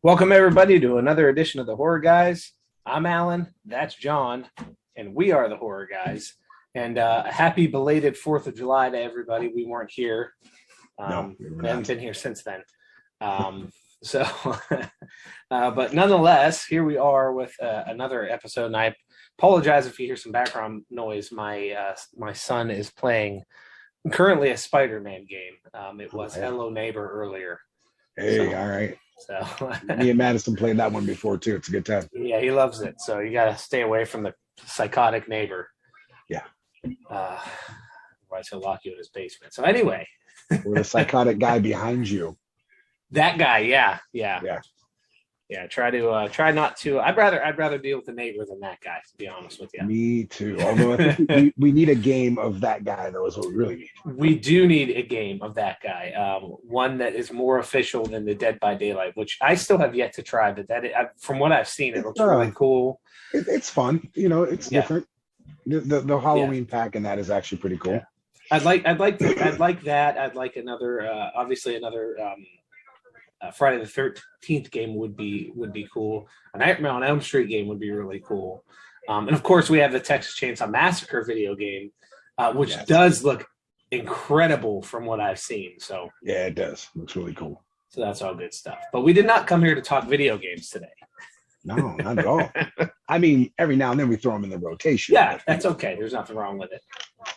Welcome, everybody, to another edition of the Horror Guys. I'm Alan, that's John, and we are the Horror Guys. And a happy belated 4th of July to everybody. We weren't here. We haven't been here since then. But nonetheless, here we are with another episode. And I apologize if you hear some background noise. My son is playing currently a Spider-Man game. It was Hello Neighbor earlier. Hey, all right. So me and Madison played that one before too. It's a good time. Yeah, he loves it. So you got to stay away from the psychotic neighbor. Yeah. Otherwise he'll lock you in his basement. So anyway, or the psychotic guy behind you. That guy, yeah. Try not to. I'd rather deal with the neighbor than that guy, to be honest with you. Me too. Although I think we need a game of that guy, though, is what we really need. We do need a game of that guy. One that is more official than the Dead by Daylight, which I still have yet to try. But from what I've seen, it looks really cool. It's fun. You know, it's different. The Halloween pack in that is actually pretty cool. Yeah. I'd like that. I'd like another. Obviously, another. Friday the 13th game would be cool. A Nightmare on Elm Street game would be really cool. And of course, we have the Texas Chainsaw Massacre video game, which does look incredible from what I've seen. So yeah, it does. Looks really cool. So that's all good stuff. But we did not come here to talk video games today. No, not at all. I mean, every now and then we throw them in the rotation. Yeah, that's okay. There's nothing wrong with it.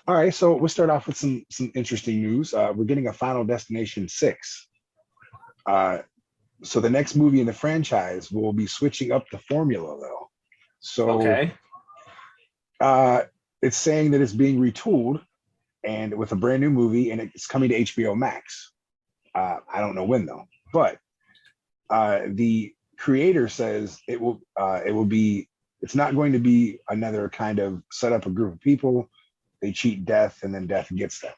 All right, so we'll start off with some interesting news. We're getting a Final Destination 6. So the next movie in the franchise will be switching up the formula, though. So it's saying that it's being retooled and with a brand new movie, and it's coming to HBO Max. I don't know when though, but the creator says it will be. It's not going to be another kind of set up a group of people. They cheat death, and then death gets them.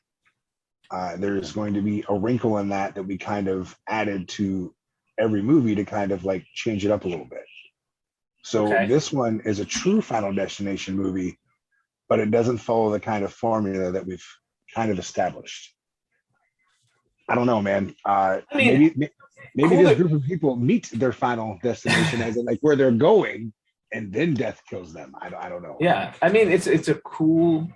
There's going to be a wrinkle in that we kind of added to every movie to kind of like change it up a little bit. So this one is a true Final Destination movie, but it doesn't follow the kind of formula that we've kind of established. I don't know, man. Maybe this group of people meet their final destination as in like where they're going, and then death kills them. I don't know. Yeah, I mean it's cool.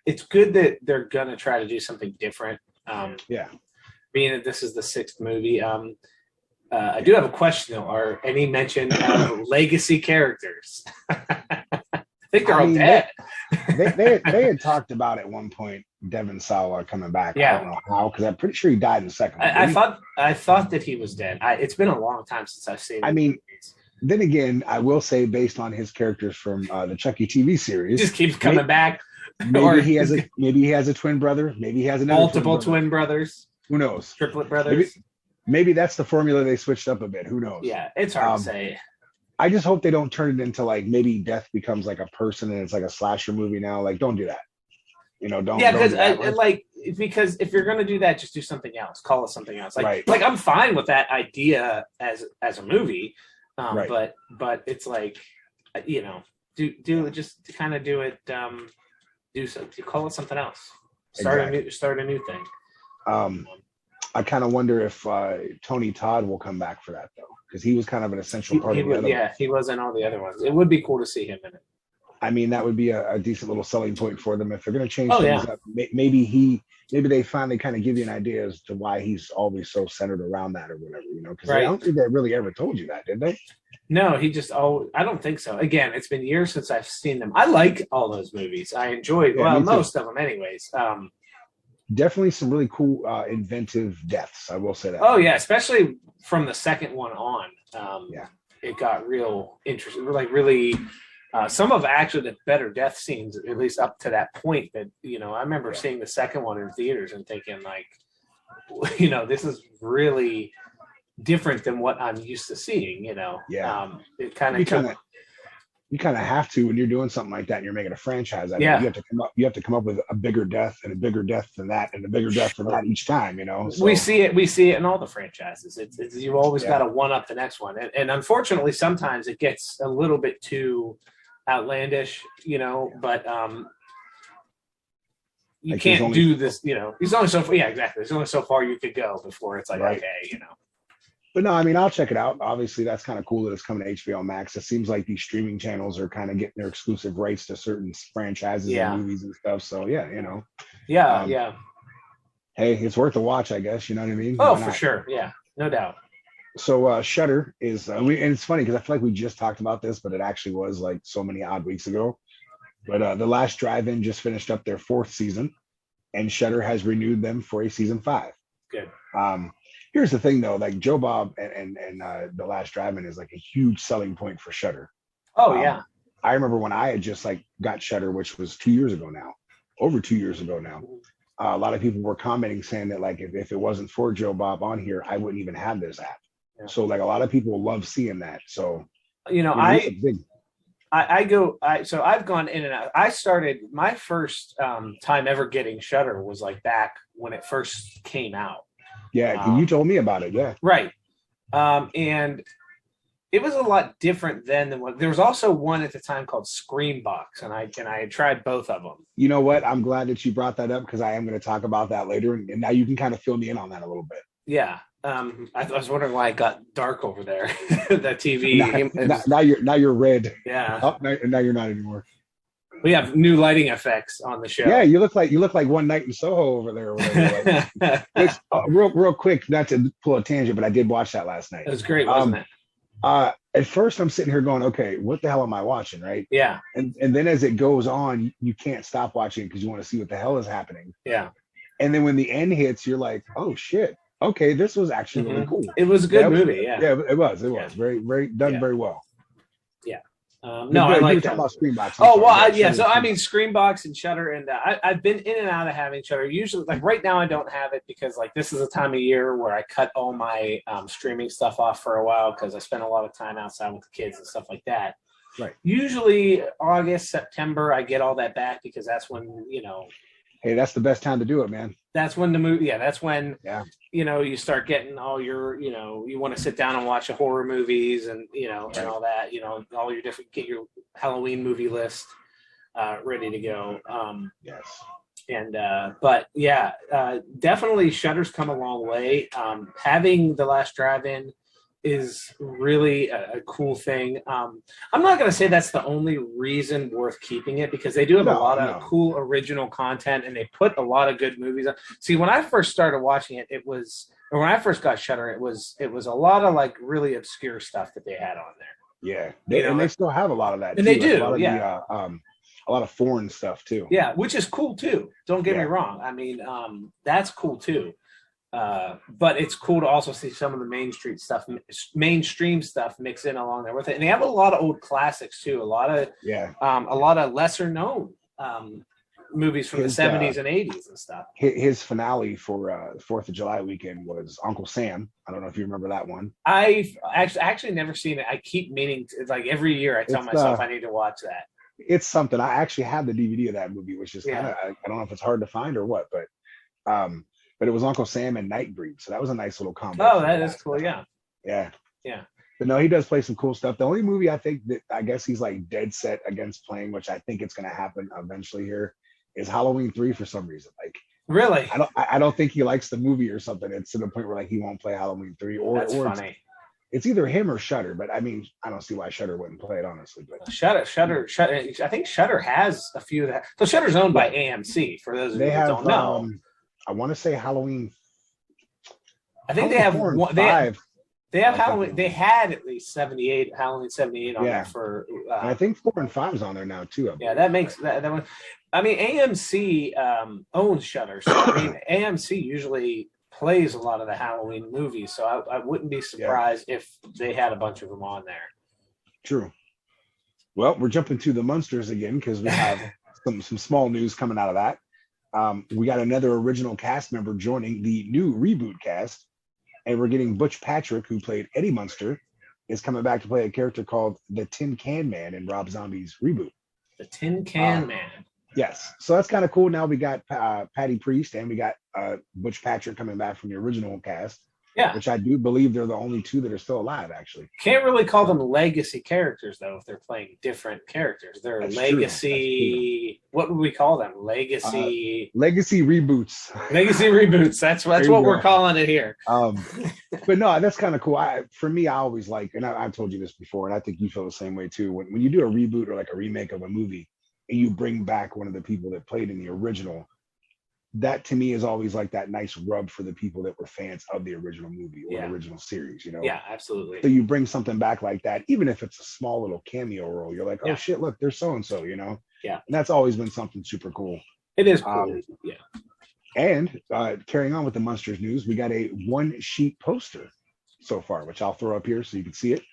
It's good that they're gonna try to do something different. Being that this is the 6th movie, I do have a question though. Are any mention of legacy characters? I think they're all dead. they had talked about at one point Devon Sawa coming back. Yeah. I don't know how, because I'm pretty sure he died in the second one. I thought that he was dead. It's been a long time since I've seen. I mean, then again, I will say based on his characters from the Chucky TV series, he just keeps coming back. Maybe he has a twin brother. Maybe he has another multiple twin brothers. Who knows? Triplet brothers. Maybe that's the formula they switched up a bit. Who knows? Yeah, it's hard to say. I just hope they don't turn it into like maybe death becomes like a person and it's like a slasher movie now. Like, don't do that. You know, don't. Yeah, because if you're gonna do that, just do something else. Call it something else. Like I'm fine with that idea as a movie, but it's like do just to kind of do it. Call it something else. Start a new thing. I kind of wonder if Tony Todd will come back for that though, because he was kind of an essential part of the other. Yeah, he was in all the other ones. It would be cool to see him in it. I mean, that would be a decent little selling point for them if they're going to change things up. Maybe they finally kind of give you an idea as to why he's always so centered around that or whatever, because I don't think they really ever told you that, did they? No, I don't think so. Again, it's been years since I've seen them. I like all those movies. I enjoyed most of them anyways. Definitely some really cool inventive deaths, I will say that. Oh yeah, especially from the second one on. It got real interesting. Like really some of actually the better death scenes, at least up to that point that, I remember seeing the second one in theaters and thinking like, this is really different than what I'm used to seeing, it kind of you kind of have to when you're doing something like that and you're making a franchise. You have to come up with a bigger death and a bigger death than that and a bigger death than that each time, So, we see it in all the franchises. It's you've always got to one up the next one. And unfortunately sometimes it gets a little bit too outlandish, but you can't do this, there's only so far you could go before it's like, okay, But no, I mean, I'll check it out. Obviously, that's kind of cool that it's coming to HBO Max. It seems like these streaming channels are kind of getting their exclusive rights to certain franchises and Yeah. movies and stuff. So yeah, Yeah. um, Yeah. hey, it's worth a watch, I guess. You know what I mean? Oh, Why for not? sure. Yeah. No doubt. So Shutter is, and it's funny because I feel like we just talked about this, but it actually was like so many odd weeks ago. But The Last Drive-In just finished up their fourth season, and Shutter has renewed them for a season 5. Good. Um, Here's the thing though, like Joe Bob and The Last Drive-In is like a huge selling point for Shutter. Oh, yeah. I remember when I had just like got Shutter, which was 2 years ago now, over 2 years ago now. A lot of people were commenting saying that like if it wasn't for Joe Bob on here, I wouldn't even have this app. Yeah. So like a lot of people love seeing that. So I it's a big, so I've gone in and out. I started my first time ever getting Shutter was like back when it first came out. yeah. You told me about it, yeah. Right. And it was a lot different then than what there was also one at the time called Screambox, and I had tried both of them. You know what? I'm glad that you brought that up because I am going to talk about that later, and now you can kind of fill me in on that a little bit. Yeah. I was wondering why it got dark over there. That TV. Now you're red. Yeah. Oh, now you're not anymore. We have new lighting effects on the show. Yeah, you look like One Night in Soho over there. Or whatever. Which, real quick, not to pull a tangent, but I did watch that last night. It was great, wasn't it? At first, I'm sitting here going, okay, what the hell am I watching, right? Yeah. And then as it goes on, you can't stop watching because you want to see what the hell is happening. Yeah. And then when the end hits, you're like, oh shit, okay, this was actually really cool. It was a good movie. Yeah. Yeah, it was Yeah. very, very done very well. Yeah. No, I like that. About Screambox. Oh well, yeah. So I mean, Screambox and Shutter, and I've been in and out of having Shutter. Usually, like right now, I don't have it because like this is a time of year where I cut all my streaming stuff off for a while because I spend a lot of time outside with the kids and stuff like that. Right. Usually August, September, I get all that back because that's when Hey, that's the best time to do it, man. That's when the movie. Yeah, that's when Yeah. You start getting all your you want to sit down and watch the horror movies and Right. and all that all your different get your Halloween movie list ready to go. Yes. And but yeah, definitely Shutter's come a long way. Having The Last Drive-In is really a cool thing. I'm not going to say that's the only reason worth keeping it because they do have a lot of cool original content and they put a lot of good movies on. See, when I first started watching it, or when I first got Shudder, it was a lot of like really obscure stuff that they had on there. Yeah, they still have a lot of that. And too. they do, A lot of foreign stuff too. Yeah, which is cool too. Don't get me wrong. I mean, that's cool too. But it's cool to also see some of the mainstream stuff mix in along there with it. And they have a lot of old classics too. A lot of lesser known movies from the 70s and 80s and stuff. His finale for 4th of July weekend was Uncle Sam. I don't know if you remember that one. I've actually never seen it. I keep meaning to, like every year I tell myself I need to watch that. It's something. I actually have the DVD of that movie, which is kind of, I don't know if it's hard to find or what, but it was Uncle Sam and Nightbreed. So that was a nice little combo. Oh, that is cool. Yeah. Yeah. Yeah. But no, he does play some cool stuff. The only movie I think that I guess he's like dead set against playing, which I think it's going to happen eventually here, is Halloween 3 for some reason. Like, really? I don't think he likes the movie or something. It's to the point where like he won't play Halloween 3 That's funny. It's either him or Shutter, but I mean, I don't see why Shutter wouldn't play it, honestly. But Shutter. I think Shutter has a few of that. So Shutter's owned by AMC. For those of you that don't know, I want to say Halloween. I think they have one. They have Halloween. They had at least Halloween 78 on there for. I think 4 and 5 is on there now too. Yeah, that makes that one. I mean, AMC owns Shutter, so I mean, AMC usually plays a lot of the Halloween movies, so I wouldn't be surprised if they had a bunch of them on there. True. Well, we're jumping to the Munsters again because we have some small news coming out of that. We got another original cast member joining the new reboot cast, and we're getting Butch Patrick, who played Eddie Munster, is coming back to play a character called the Tin Can Man in Rob Zombie's reboot. The Tin Can Man. Yes, so that's kind of cool. Now we got Patty Priest and we got Butch Patrick coming back from the original cast. Yeah. which I do believe they're the only two that are still alive, actually. Can't really call them legacy characters though if they're playing different characters. They're That's legacy. What would we call them? Legacy. Legacy reboots. Legacy reboots. That's what we're calling it here. But no, that's kind of cool. For me, I always like, and I've told you this before, and I think you feel the same way too. When you do a reboot or like a remake of a movie, and you bring back one of the people that played in the original, that to me is always like that nice rub for the people that were fans of the original movie or the original series, you know? Yeah, absolutely. So you bring something back like that, even if it's a small little cameo role, you're like, oh shit, look, there's so-and-so, you know? Yeah. And that's always been something super cool. It is cool. Yeah. And carrying on with the Munsters news, we got a one-sheet poster so far, which I'll throw up here so you can see it.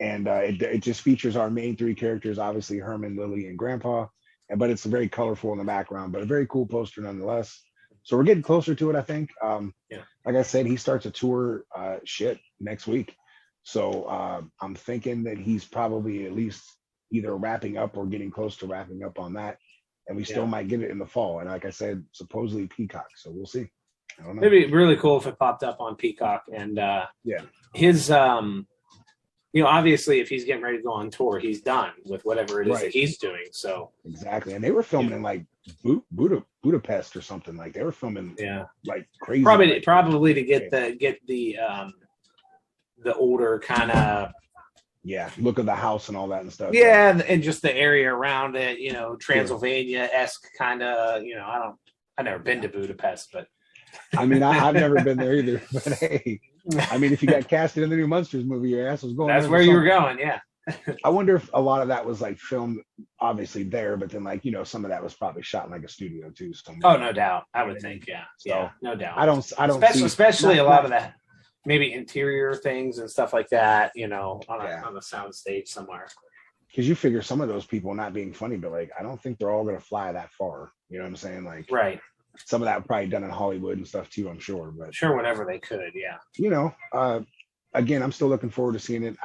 And it just features our main three characters, obviously Herman, Lily, and Grandpa. But it's very colorful in the background, but a very cool poster nonetheless. So we're getting closer to it, I think. Like I said, he starts a tour next week. So I'm thinking that he's probably at least either wrapping up or getting close to wrapping up on that. And we still might get it in the fall. And like I said, supposedly Peacock. So we'll see. I don't know. It'd be really cool if it popped up on Peacock. And his obviously if he's getting ready to go on tour, he's done with whatever it is that he's doing. So exactly. And they were filming in like Budapest or something. Like they were filming like crazy. Probably to get the older kind of look of the house and all that and stuff. And just the area around it, you know, Transylvania-esque kind of, you know, I've never been to Budapest, but I mean, I've never been there either. But hey, I mean, if you got casted in the new Munsters movie, your ass was going. That's where you were going, yeah. I wonder if a lot of that was like filmed, obviously there, but then like some of that was probably shot in like a studio too. Oh, no doubt. I would think, no doubt. I don't. Especially a lot of that, maybe interior things and stuff like that. You know, on a sound stage somewhere. Because you figure some of those people, not being funny, but like I don't think they're all going to fly that far. You know what I'm saying? Like some of that probably done in Hollywood and stuff too, I'm sure. But whenever they could, again, I'm still looking forward to seeing it.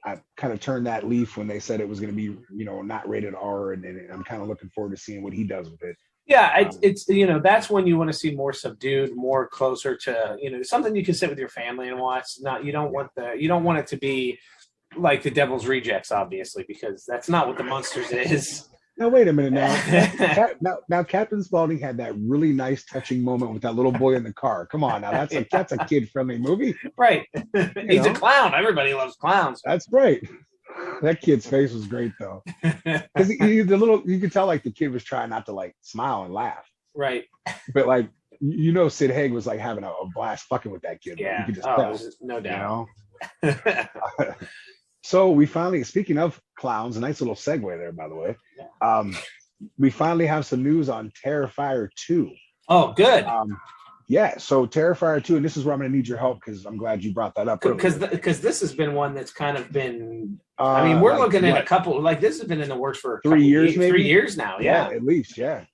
I kind of turned that leaf when they said it was going to be, not rated R, and I'm kind of looking forward to seeing what he does with it. Yeah, it's that's when you want to see more subdued, more closer to something you can sit with your family and watch. You don't want it to be like the Devil's Rejects, obviously, because that's not what the Munsters is. Now wait a minute. Now Captain Spaulding had that really nice, touching moment with that little boy in the car. Come on, now that's a kid-friendly movie, right? He's a clown. Everybody loves clowns. That's right. That kid's face was great though, because you could tell like the kid was trying not to like smile and laugh, right? But like Sid Haig was like having a blast fucking with that kid. Yeah, you could just tell, no doubt. So we finally, speaking of clowns, a nice little segue there, by the way. We finally have some news on Terrifier 2. Oh, good. So Terrifier 2, and this is where I'm going to need your help because I'm glad you brought that up. Because this has been one that's kind of been, I mean, we're looking at a couple, like this has been in the works for 3 years, maybe? 3 years now, yeah. At least, yeah.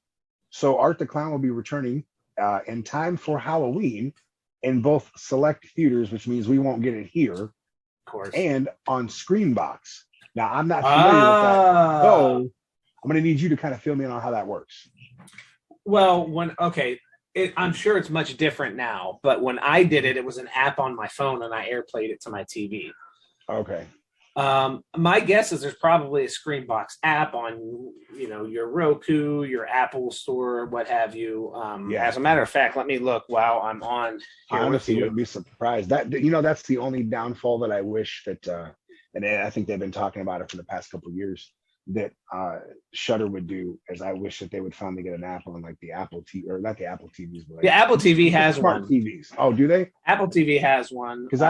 So Art the Clown will be returning in time for Halloween in both select theaters, which means we won't get it here. Of course. And on Screenbox. Now, I'm not familiar with that. So I'm going to need you to kind of fill me in on how that works. Well, I'm sure it's much different now, but when I did it, it was an app on my phone and I AirPlayed it to my TV. Okay. My guess is there's probably a Screenbox app on, your Roku, your Apple Store, what have you. As a matter of fact, let me look while I'm on here. I honestly wouldn't be surprised. That's the only downfall that I wish that, and I think they've been talking about it for the past couple of years, that Shudder would do, as I wish that they would finally get an app on like the Apple TV, or not the Apple TVs, but like Apple TV has smart one. TVs. Oh, do they? Apple TV has one. Because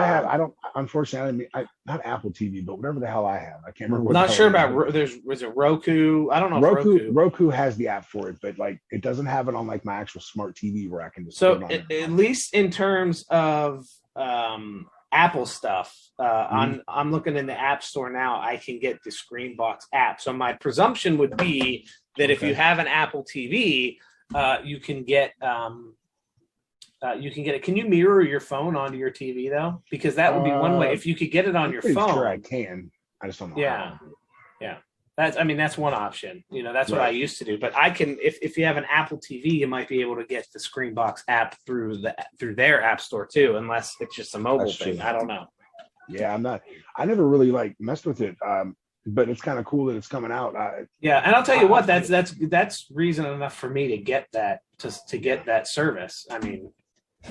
unfortunately, not Apple TV, but whatever the hell I have, I can't remember. Not sure about. Was it Roku? I don't know. Roku has the app for it, but like it doesn't have it on like my actual smart TV where I can just. So at least in terms of Apple stuff, I'm looking in the App Store now. I can get the Screenbox app. So my presumption would be that if you have an Apple TV, you can get it. Can you mirror your phone onto your TV though? Because that would be one way. If you could get it on your phone, sure I can. I just don't know. Yeah. That's one option. That's what I Right. used to do. But I can, if you have an Apple TV, you might be able to get the Screenbox app through their app store too, unless it's just a mobile That's thing. true. I don't know. Yeah, I never really like messed with it. But it's kind of cool that it's coming out. Yeah, and I'll tell you what, that's reason enough for me to get that to get that service. I mean,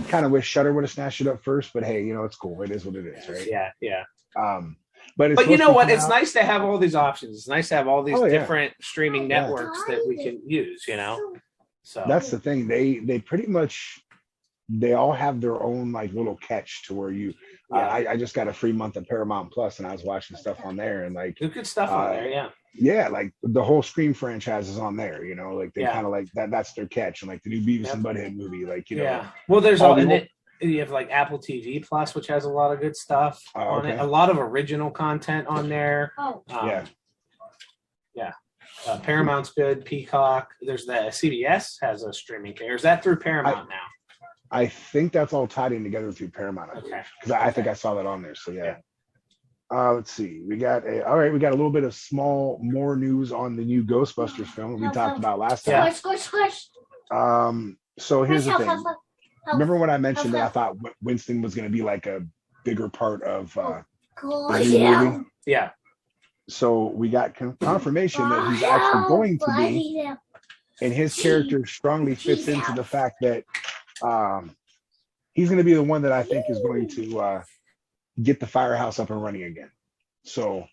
kind of wish Shutter would have snatched it up first, but hey, it's cool. It is what it is, right? yeah. But it's But you supposed know to what? come It's out- nice to have all these options. It's nice to have all these Oh, yeah. different streaming Yeah. networks that we can use. So That's the thing. They pretty much they all have their own like little catch to where you. yeah. I just got a free month of Paramount Plus, and I was watching stuff on there, and like There's good stuff on there. Yeah. yeah, like the whole Scream franchise is on there. Like they Yeah. kind of like that. That's their catch, and like the new Beavis Yep. and Butthead movie, like Yeah. Well, there's all all, the and old- you have like Apple TV Plus, which has a lot of good stuff Oh, on it. okay. A lot of original content on there. Yeah. Paramount's good. Peacock. There's the CBS has a streaming thing. Or is that through Paramount now? I think that's all tied in together through Paramount. Okay. Because I think I saw that on there. So yeah. Let's see. We got a little bit of more news on the new Ghostbusters film we talked about last time. Squish, squish. So here's the Help, thing. help, help. Remember when I mentioned that I thought Winston was going to be like a bigger part of Cool. the new Yeah. movie? Yeah. So we got confirmation that he's actually going to be, Yeah. and his character strongly fits into the fact that he's going to be the one that I think is going to get the firehouse up and running again. So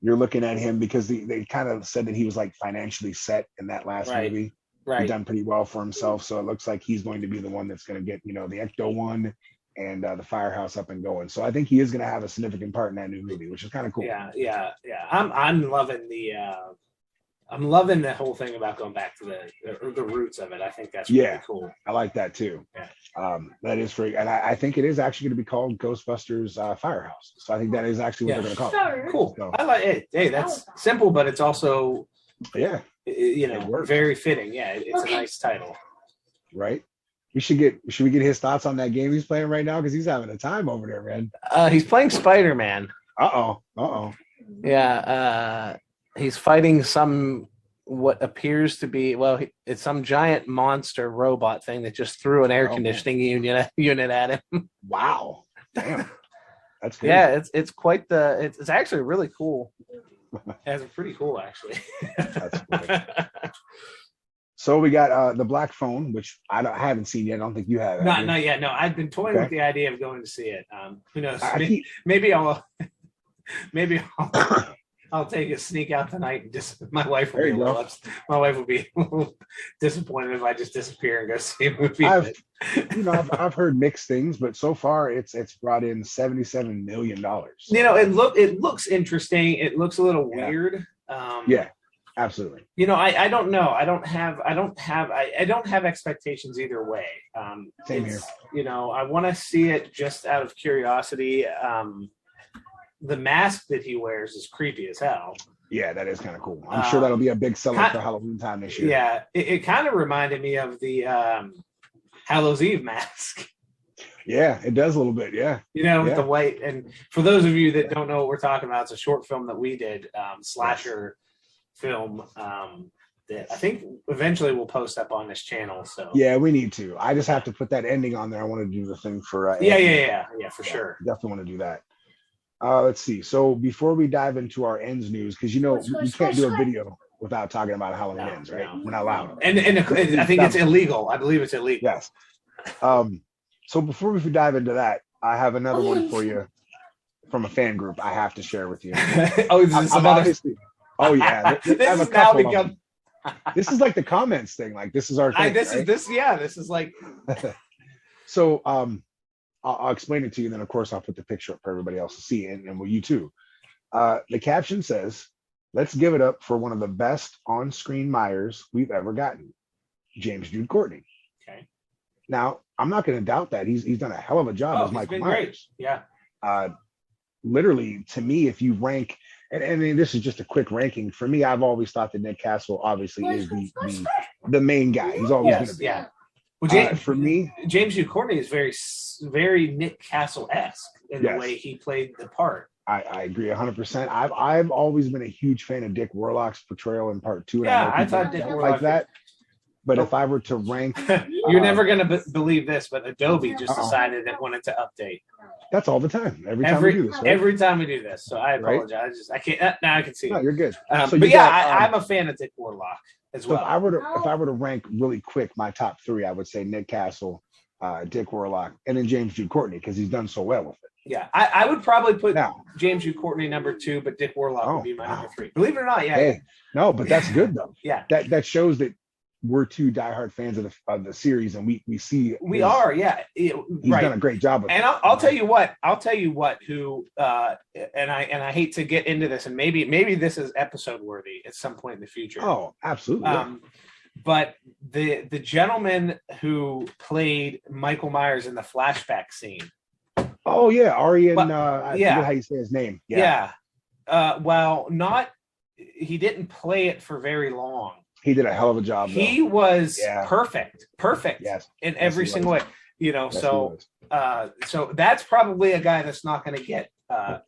you're looking at him because they kind of said that he was like financially set in that last Right. movie. Right. He's done pretty well for himself. So it looks like he's going to be the one that's going to get, the Ecto one and the firehouse up and going. So I think he is going to have a significant part in that new movie, which is kind of cool. Yeah. I'm loving the whole thing about going back to the roots of it. I think that's really cool. I like that too. Yeah. That is free. And I think it is actually going to be called Ghostbusters Firehouse. So I think that is actually what they're going to call it. Cool. So, I like it. Hey, that's simple, but it's also yeah, works. very fitting. Yeah, it's a nice title. right. Should we get his thoughts on that game he's playing right now? Because he's having a time over there, man. He's playing Spider-Man. Uh-oh. Yeah, he's fighting what appears to be it's some giant monster robot thing that just threw an air conditioning unit at him. Wow. Damn. That's good. Yeah, it's quite it's actually really cool. It's pretty cool actually. That's great. So we got the Black Phone, which I haven't seen yet. I don't think you have. Not yet. No, I've been toying Okay. with the idea of going to see it. Who knows? I Maybe I'll take a sneak out tonight and just my wife will There be you go. my wife will be disappointed if I just disappear and go see a movie. I've heard mixed things, but so far it's brought in $77 million. It looks interesting. It looks a little Yeah. weird. Yeah, absolutely. I don't know. I don't have expectations either way. Same here. I want to see it just out of curiosity. The mask that he wears is creepy as hell. Yeah, that is kind of cool. I'm sure that'll be a big seller for Halloween time this year. Yeah, it kind of reminded me of the Hallows Eve mask. Yeah, it does a little bit. Yeah. With the white. And for those of you that don't know what we're talking about, it's a short film that we did, slasher film. That I think eventually we'll post up on this channel. So Yeah, we need to. I just have to put that ending on there. I want to do the thing for. yeah, for sure. Definitely want to do that. Let's see. So before we dive into our ends news, because we can't do a video without talking about Halloween ends, right? No. We're not allowed. And I think it's illegal. I believe it's illegal. Yes. So before we dive into that, I have another one for you from a fan group I have to share with you. Oh, is this I'm another? obviously- oh yeah. I This have a is now couple of become. them. This is like the comments thing. Like this is our thing. This right? is like. So I'll explain it to you, then of course I'll put the picture up for everybody else to see, and well, you too. The caption says, "Let's give it up for one of the best on-screen Myers we've ever gotten, James Jude Courtney." Okay. Now I'm not going to doubt that he's done a hell of a job as He's Michael been Myers. great. Yeah. Literally, to me, if you rank, and this is just a quick ranking for me, I've always thought that Nick Castle obviously is the main guy. He's always going to Yes. be. Yeah. Well, For me, James Hugh Courtney is very Nick Castle-esque in Yes. the way he played the part. I agree 100%. I've always been a huge fan of Dick Warlock's portrayal in part 2. And Yeah, know I people thought Dick don't Warlock like that. But if I were to rank, You're never going to believe this, but Adobe just Uh-oh. decided it wanted to update. That's all the time. Every time we do this, right? Every time we do this. So I Right? apologize. I can't. Now I can see. No, it. you're good. But you yeah, got, I'm a fan of Dick Warlock as So well. if I were to rank really quick my top 3, I would say Nick Castle, Dick Warlock, and then James Jude Courtney because he's done so well with it. Yeah, I would probably put Now, James Jude Courtney number 2, but Dick Warlock would be my wow. number 3. Believe it or not, yeah. Hey, no, but that's good though. Yeah. That shows that we're 2 diehard fans of the series, and we see We are, yeah. He's Right. done a great job with And it. I'll tell you what. Who and I hate to get into this, and maybe this is episode worthy at some point in the future. Oh, absolutely. Yeah. But the gentleman who played Michael Myers in the flashback scene. Oh yeah, Ari and But- I yeah. forget how you say his name. Yeah. Well, he didn't play it for very long. He did a hell of a job. He was Yeah. perfect Yes. in every he single was. way. You know, Yes, he so was. so that's probably a guy that's not going to get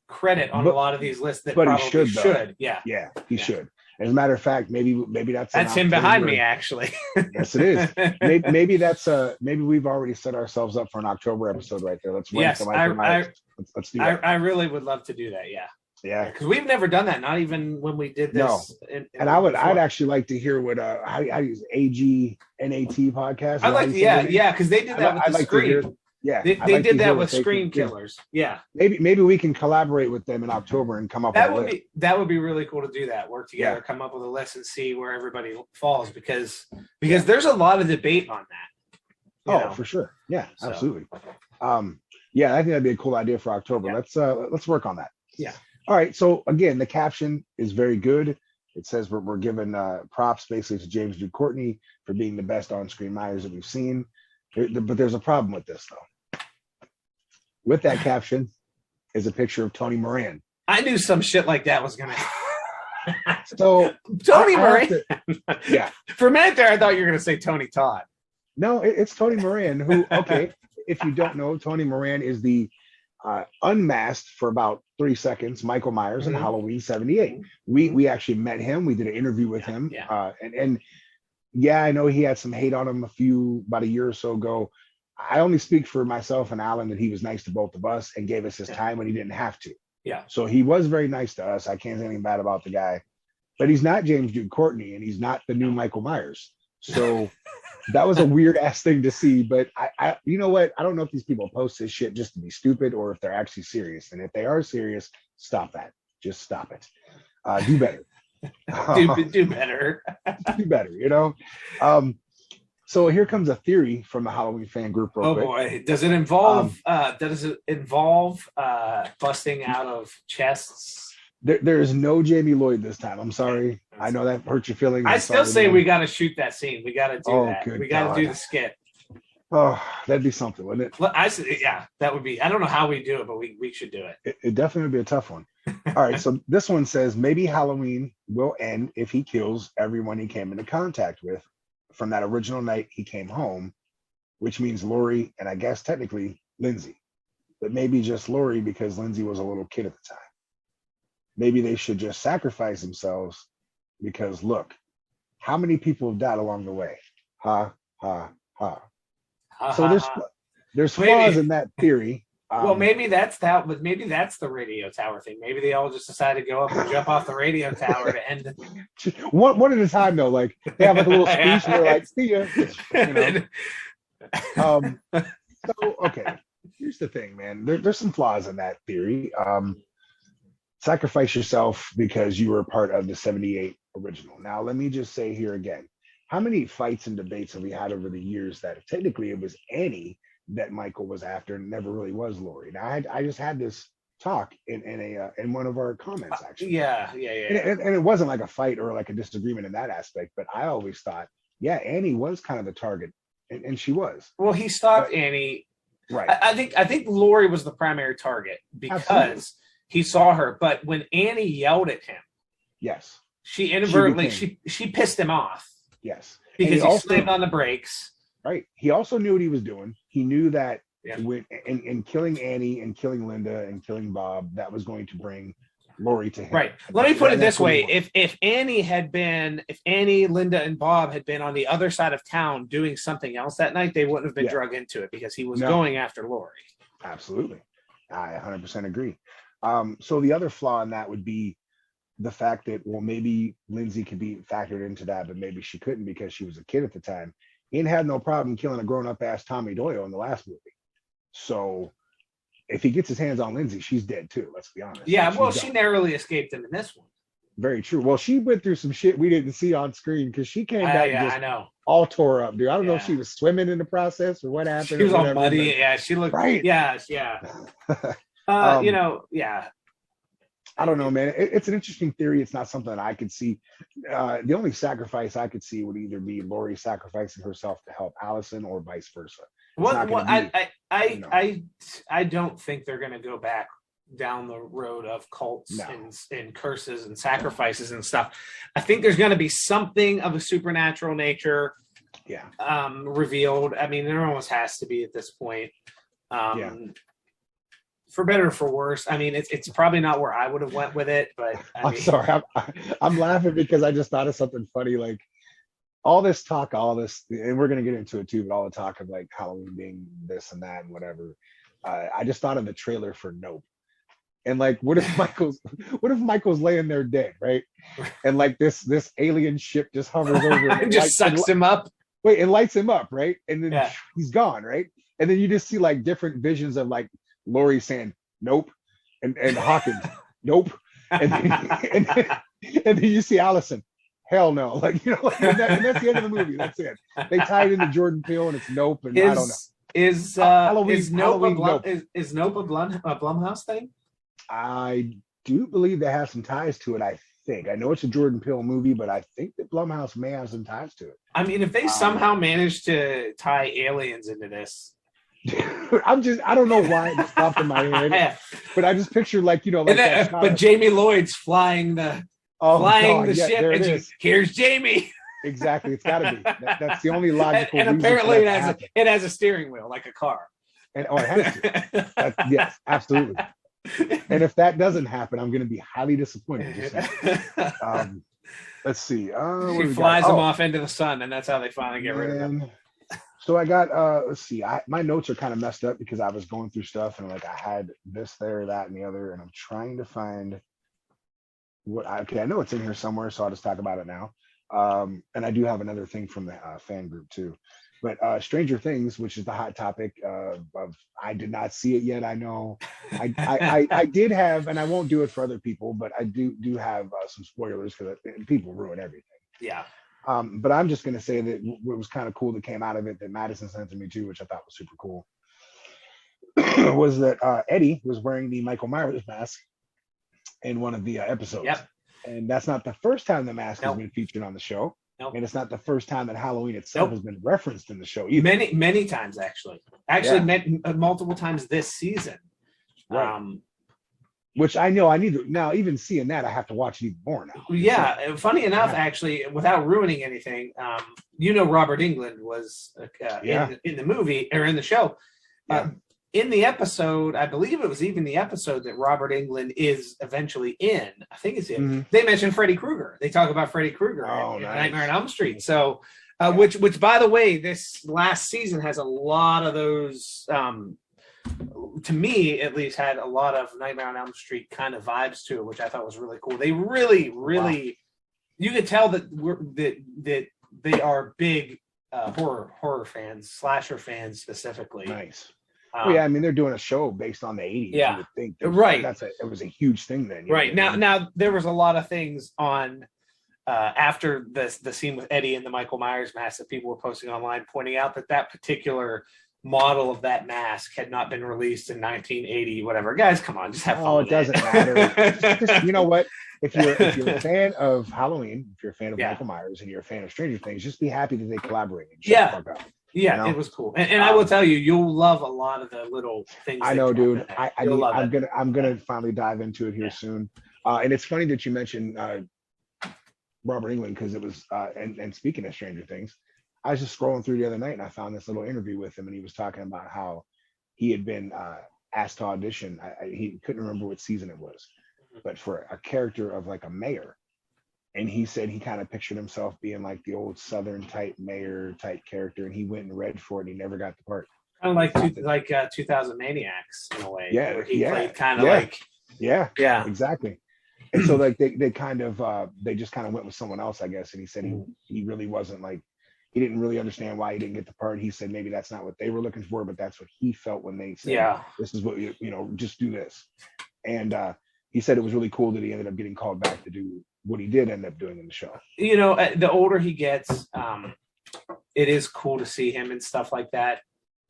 credit on a But- lot of these lists that but he probably should, though. Yeah, Yeah, he Yeah. should. As a matter of fact, maybe that's an that's him behind October- me, actually. Yes, it is. Maybe that's maybe we've already set ourselves up for an October episode right there. Let's rank Yes, the Michael Myers. Let's do that. I really would love to do that. Yeah, Yeah. because we've never done that. Not even when we did this. No. And I'd actually like to hear what how you use AGNAT podcast. I'd like to, yeah, because they did that with I'd the like to hear. Screen. Yeah, They I'd like to did hear that what with they Screen think, yeah. Killers. Yeah, Maybe we can collaborate with them in October and come up that with a would list. that would be really cool to do that. Work together, Yeah. come up with a list, and see where everybody falls because there's a lot of debate on that. you know. For sure. Yeah, So. absolutely. Yeah, I think that'd be a cool idea for October. Yeah. Let's work on that. Yeah. All right. So again, the caption is very good. It says we're giving props basically to James Jude Courtney for being the best on-screen Myers that we've seen. But there's a problem with this though. With that caption is a picture of Tony Moran. I knew some shit like that was gonna. So Tony I Moran. have to- yeah. For a minute there, I thought you were gonna say Tony Todd. No, it's Tony Moran who, okay, if you don't know, Tony Moran is the unmasked for about 3 seconds Michael Myers in Mhm. Halloween 78. We actually met him. We did an interview with him. Yeah. And yeah, I know he had some hate on him about a year or so ago. I only speak for myself and Alan that he was nice to both of us and gave us his Yeah. time when he didn't have to. Yeah. So he was very nice to us. I can't say anything bad about the guy, but he's not James Jude Courtney and he's not the new Michael Myers. So that was a weird ass thing to see. But I, you know what? I don't know if these people post this shit just to be stupid or if they're actually serious. And if they are serious, stop that. Just stop it. Do better. Do better. Do better, you know? So here comes a theory from the Halloween fan group real Oh quick. boy, does it involve busting out of chests? There is no Jamie Lloyd this time. I'm sorry. I know that hurt your feelings. I I'm still sorry, say man. we got to shoot that scene. We got to do Oh, that. good We got to do God. the skit. Oh, that'd be something, wouldn't it? I said, yeah, that would be. I don't know how we do it, but we should do it. It definitely would be a tough one. All right, so this one says maybe Halloween will end if he kills everyone he came into contact with from that original night he came home, which means Laurie and I guess technically Lindsay, but maybe just Laurie because Lindsay was a little kid at the time. Maybe they should just sacrifice themselves because look, how many people have died along the way? Ha ha ha. So there's Maybe. flaws in that theory. Well, maybe that's that, but maybe that's the radio tower thing. Maybe they all just decided to go up and jump off the radio tower to end it. one at a time though. Like they have like a little speech and they're like, "See ya." You know? So okay, here's the thing, man. There's some flaws in that theory. Sacrifice yourself because you were part of the 78 original. Now, let me just say here again, how many fights and debates have we had over the years that technically it was Annie that Michael was after and never really was Laurie? Now, I just had this talk in one of our comments actually. Yeah. And it wasn't like a fight or like a disagreement in that aspect, but I always thought, yeah, Annie was kind of the target, and she was. Well, he stopped Annie. Right. I think Laurie was the primary target because Absolutely. he saw her. But when Annie yelled at him, Yes. she inadvertently became- she pissed him off Yes. And because he also, slammed on the brakes. right. He also knew what he was doing. He knew that Yeah. In killing Annie and killing Linda and killing Bob, that was going to bring Lori to him. Right. Let me put it this way: wanted. if Annie, Linda, and Bob had been on the other side of town doing something else that night, they wouldn't have been drug into it because he was going after Lori. Absolutely, I 100% agree. So the other flaw in that would be the fact that, well, maybe Lindsay could be factored into that, but maybe she couldn't because she was a kid at the time. Ian had no problem killing a grown-up ass Tommy Doyle in the last movie. So if he gets his hands on Lindsay, she's dead too. Let's be honest. Yeah, well, she narrowly escaped him in this one. Very true. Well, she went through some shit we didn't see on screen because she came back just I know. all tore up, dude. I don't know if she was swimming in the process or what happened. She was all muddy. Yeah, she looked right. Yeah. I don't know, man. It's an interesting theory. It's not something that I could see. The only sacrifice I could see would either be Lori sacrificing herself to help Allison or vice versa. I don't think they're going to go back down the road of cults and curses and sacrifices and stuff. I think there's going to be something of a supernatural nature revealed. I mean, there almost has to be at this point. For better or for worse. I mean, it's probably not where I would have went with it, but I'm sorry. I'm laughing because I just thought of something funny. Like all this, and we're going to get into it too, but all the talk of like Halloween being this and that and whatever. I just thought of the trailer for Nope. And like, what if Michael's laying there dead, right? And like this alien ship just hovers over him and just sucks him up. Wait, and lights him up, right? And then he's gone, right? And then you just see like different visions of like Lori saying nope, and Hawkins nope, and then you see Allison, hell no, like and that's the end of the movie. That's it. They tied into Jordan Peele, and it's Nope, and I don't know. Is Nope a Blumhouse thing? I do believe they have some ties to it. I know it's a Jordan Peele movie, but I think that Blumhouse may have some ties to it. I mean, if they somehow manage to tie aliens into this. I don't know why it popped in my head, but I just pictured like but Jamie Lloyd's flying the ship, and here's Jamie. Exactly, it's got to be. That's the only logical. And apparently, it has a steering wheel like a car. And it has to. Yes, absolutely. And if that doesn't happen, I'm going to be highly disappointed. Let's see. She flies them off into the sun, and that's how they finally get rid of them. So I got let's see, my notes are kind of messed up because I was going through stuff and like I had this, there, that, and the other, and I'm trying to find I know it's in here somewhere, so I'll just talk about it now. And I do have another thing from the fan group too. But Stranger Things, which is the hot topic of I did not see it yet. I know I did have, and I won't do it for other people, but I do have some spoilers because people ruin everything. Yeah. But I'm just going to say that what was kind of cool that came out of it that Madison sent to me too, which I thought was super cool, was that Eddie was wearing the Michael Myers mask in one of the episodes. Yep. And that's not the first time the mask has been featured on the show. Nope. And it's not the first time that Halloween itself has been referenced in the show either. Many times, actually. Multiple times this season. Right. Which I know I need to now. Even seeing that, I have to watch it even more now. Yeah, funny enough, actually, without ruining anything, Robert Englund was in the movie or in the show. In the episode, I believe it was even the episode that Robert Englund is eventually in. I think it's it. Mm-hmm. They mention Freddy Krueger. They talk about Freddy Krueger in Nightmare on Elm Street. So, which by the way, this last season has a lot of those. To me, at least, had a lot of Nightmare on Elm Street kind of vibes to it, which I thought was really cool. They really, you could tell that that they are big horror fans, slasher fans specifically. Nice. I mean, they're doing a show based on the 80s. Yeah, you would think right. It was a huge thing then. Right now, there was a lot of things on after the scene with Eddie and the Michael Myers mask that people were posting online, pointing out that particular model of that mask had not been released in 1980, whatever. Guys, come on, just have fun. Oh, it doesn't matter. just, you know what? If you're a fan of Halloween, if you're a fan of Michael Myers, and you're a fan of Stranger Things, just be happy that they collaborated. It was cool, and I will tell you, you'll love a lot of the little things. I know, dude. I'm gonna finally dive into it here soon. And it's funny that you mentioned Robert Englund because it was and speaking of Stranger Things, I was just scrolling through the other night and I found this little interview with him, and he was talking about how he had been asked to audition. He couldn't remember what season it was, but for a character of like a mayor. And he said he kind of pictured himself being like the old Southern type mayor type character, and he went and read for it, and he never got the part. Kind of like 2000 Maniacs in a way. Yeah, where he yeah, played kind of yeah. like Yeah, yeah. exactly. And so like they kind of they just kind of went with someone else, I guess. And he said he really wasn't like, he didn't really understand why he didn't get the part. He said maybe that's not what they were looking for, but that's what he felt when they said, Yeah. this is what you know, just do this. And he said it was really cool that he ended up getting called back to do what he did end up doing in the show. You know, the older he gets, it is cool to see him and stuff like that.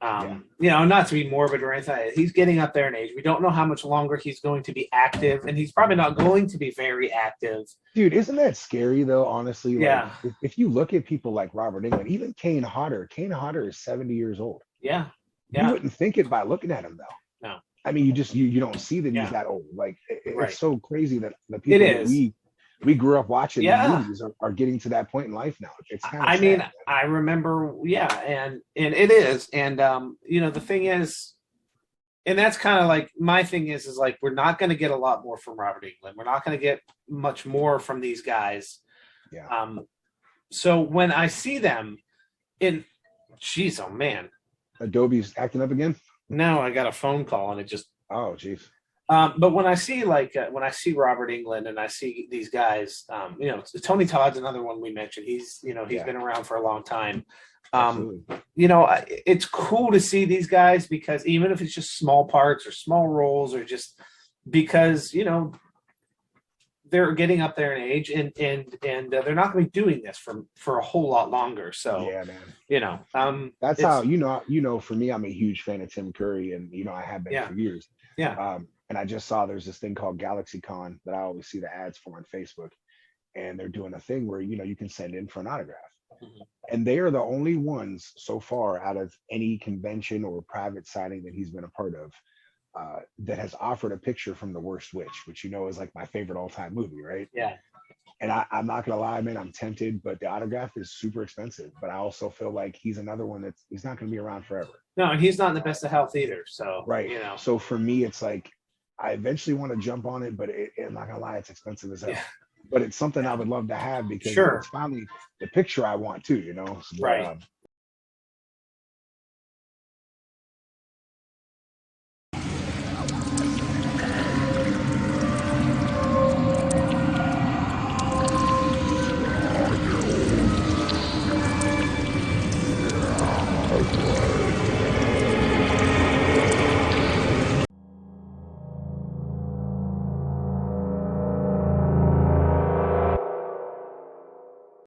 You know, not to be morbid or anything. He's getting up there in age. We don't know how much longer he's going to be active, and he's probably not going to be very active. Dude, isn't that scary though? Honestly, like, Yeah. If you look at people like Robert England, even Kane Hodder is 70 years old. Yeah. You wouldn't think it by looking at him though. No. I mean, you don't see that he's that old. Like Right. it's so crazy that the people that we grew up watching the movies are getting to that point in life now. It's kind of mean, I remember, and it is. And you know, the thing is, and that's kind of like my thing is like we're not going to get a lot more from Robert Englund. We're not going to get much more from these guys. Yeah. So when I see them in, geez, oh man, Adobe's acting up again. Now I got a phone call and it just. Oh, geez. But when I see Robert Englund and I see these guys, you know, Tony Todd's another one we mentioned. He's been around for a long time. You know, it's cool to see these guys because even if it's just small parts or small roles or just because, you know, they're getting up there in age and they're not going to be doing this for a whole lot longer. So, yeah, man. You know, that's how, you know, for me, I'm a huge fan of Tim Curry and, you know, I have been for years. Yeah. And I just saw there's this thing called GalaxyCon that I always see the ads for on Facebook. And they're doing a thing where, you know, you can send in for an autograph. Mm-hmm. And they are the only ones so far out of any convention or private signing that he's been a part of that has offered a picture from The Worst Witch, which, you know, is like my favorite all-time movie, right? Yeah. And I'm not going to lie, man, I'm tempted, but the autograph is super expensive. But I also feel like he's another one he's not going to be around forever. No, and he's not in the best of health either. So, right. You know. So for me, it's like, I eventually want to jump on it, but I'm not gonna lie, it's expensive as hell. Yeah. But it's something I would love to have because it's finally the picture I want too, you know. So, right.